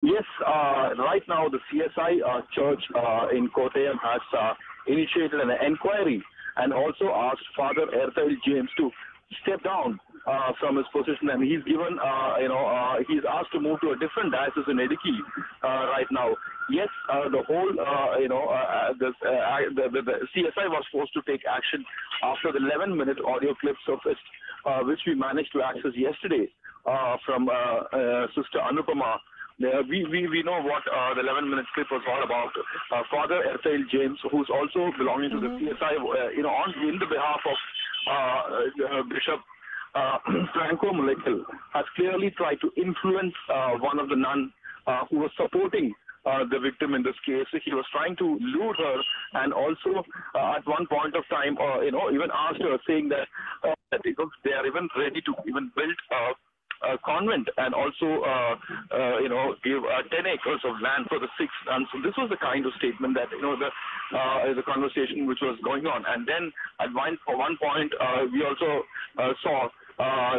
Yes, right now the CSI church in Kottayam has initiated an inquiry and also asked Father Erthayil James to step down from his position, and he's given, he's asked to move to a different diocese in Idiki right now. Yes, the whole, the CSI was forced to take action after the 11-minute audio clip surfaced, which we managed to access yesterday from Sister Anupama. We know what the 11-minute clip was all about. Father Erthayil James, who's also belonging to the CSI, in the behalf of Bishop Franco Mulekil, has clearly tried to influence one of the nuns who was supporting the victim in this case. He was trying to lure her, and also at one point of time, even asked her, saying that they are even ready to even build a convent and also, give 10 acres of land for the six nuns. So this was the kind of statement that, the conversation which was going on. And then at one point, we also saw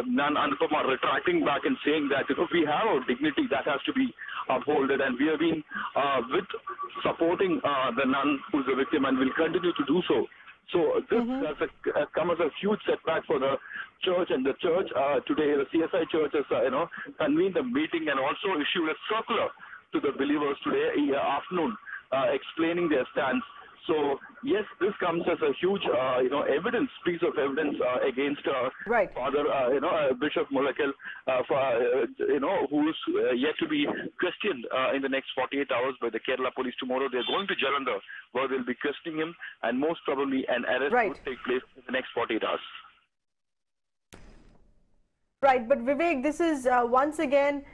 Nun Anupama retracting back and saying that, we have our dignity that has to be upholded, and we have been supporting the nun who's the victim and will continue to do so. So this has come as a huge setback for the church, and the church today, the CSI church has convened a meeting and also issued a circular to the believers today afternoon explaining their stance. So yes, this comes as a huge piece of evidence against Father Bishop Mulekil, who's yet to be questioned in the next 48 hours by the Kerala police. Tomorrow they're going to Jalandhar, where they'll be questioning him, and most probably an arrest will take place in the next 48 hours. Right, but Vivek, this is once again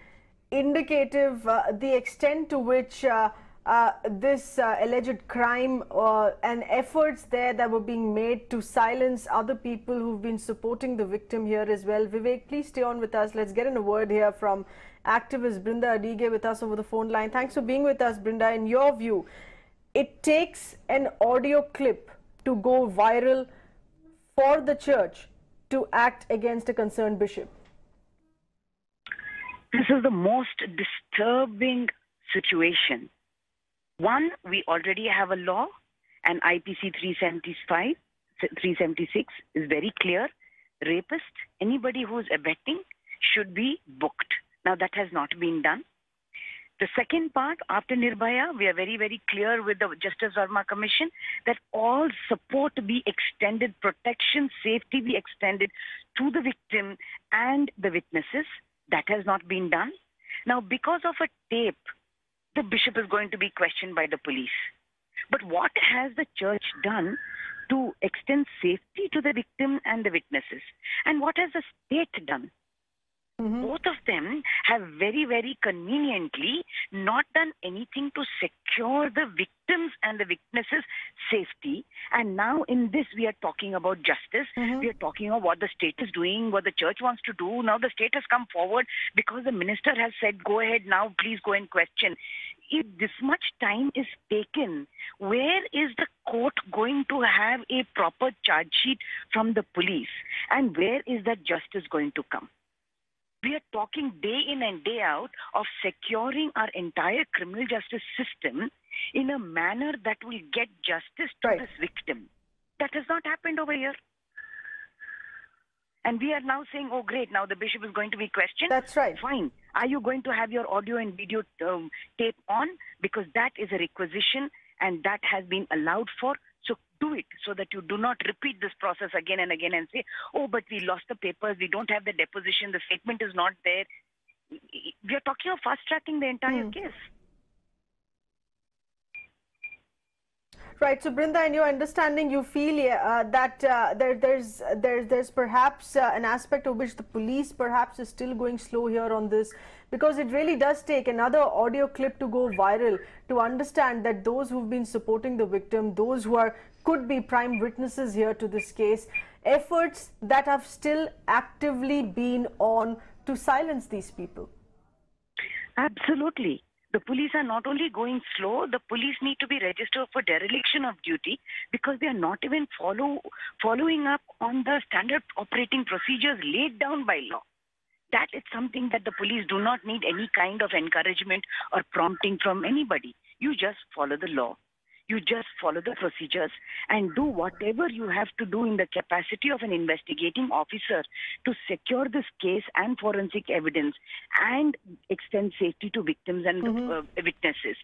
indicative the extent to which this alleged crime and efforts there that were being made to silence other people who've been supporting the victim here as well. Vivek, please stay on with us. Let's get in a word here from activist Brinda Adige with us over the phone line. Thanks for being with us, Brinda. In your view, it takes an audio clip to go viral for the church to act against a concerned bishop. This is the most disturbing situation. One, we already have a law, and IPC 376 is very clear. Rapist, anybody who is abetting, should be booked. Now, that has not been done. The second part, after Nirbhaya, we are very, very clear with the Justice Verma Commission that all support be extended, protection, safety be extended to the victim and the witnesses. That has not been done. Now, because of a tape, the bishop is going to be questioned by the police. But what has the church done to extend safety to the victim and the witnesses? And what has the state done? Both of them have very, very conveniently not done anything to secure the victims and the witnesses' safety. And now in this, we are talking about justice. We are talking about what the state is doing, what the church wants to do. Now the state has come forward because the minister has said, go ahead now, please go and question. If this much time is taken, where is the court going to have a proper charge sheet from the police? And where is that justice going to come? We are talking day in and day out of securing our entire criminal justice system in a manner that will get justice to this victim. That has not happened over here. And we are now saying, oh great, now the bishop is going to be questioned. That's right. Fine. Are you going to have your audio and video tape on? Because that is a requisition and that has been allowed for. So do it so that you do not repeat this process again and again and say, oh, but we lost the papers, we don't have the deposition, the statement is not there. We are talking of fast-tracking the entire case. Right. So, Brinda, in your understanding, you feel that there's perhaps an aspect of which the police perhaps is still going slow here on this, because it really does take another audio clip to go viral to understand that those who've been supporting the victim, those who could be prime witnesses here to this case, efforts that have still actively been on to silence these people. Absolutely. The police are not only going slow, the police need to be registered for dereliction of duty because they are not even following up on the standard operating procedures laid down by law. That is something that the police do not need any kind of encouragement or prompting from anybody. You just follow the law. You just follow the procedures and do whatever you have to do in the capacity of an investigating officer to secure this case and forensic evidence and extend safety to victims and witnesses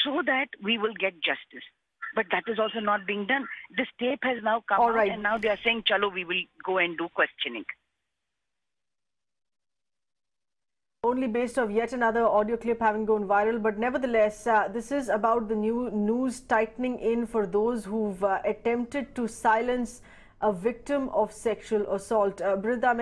so that we will get justice. But that is also not being done. This tape has now come out and now they are saying, chalo, we will go and do questioning. Only based of yet another audio clip having gone viral, but nevertheless, this is about the new news tightening in for those who've attempted to silence a victim of sexual assault. Brinda,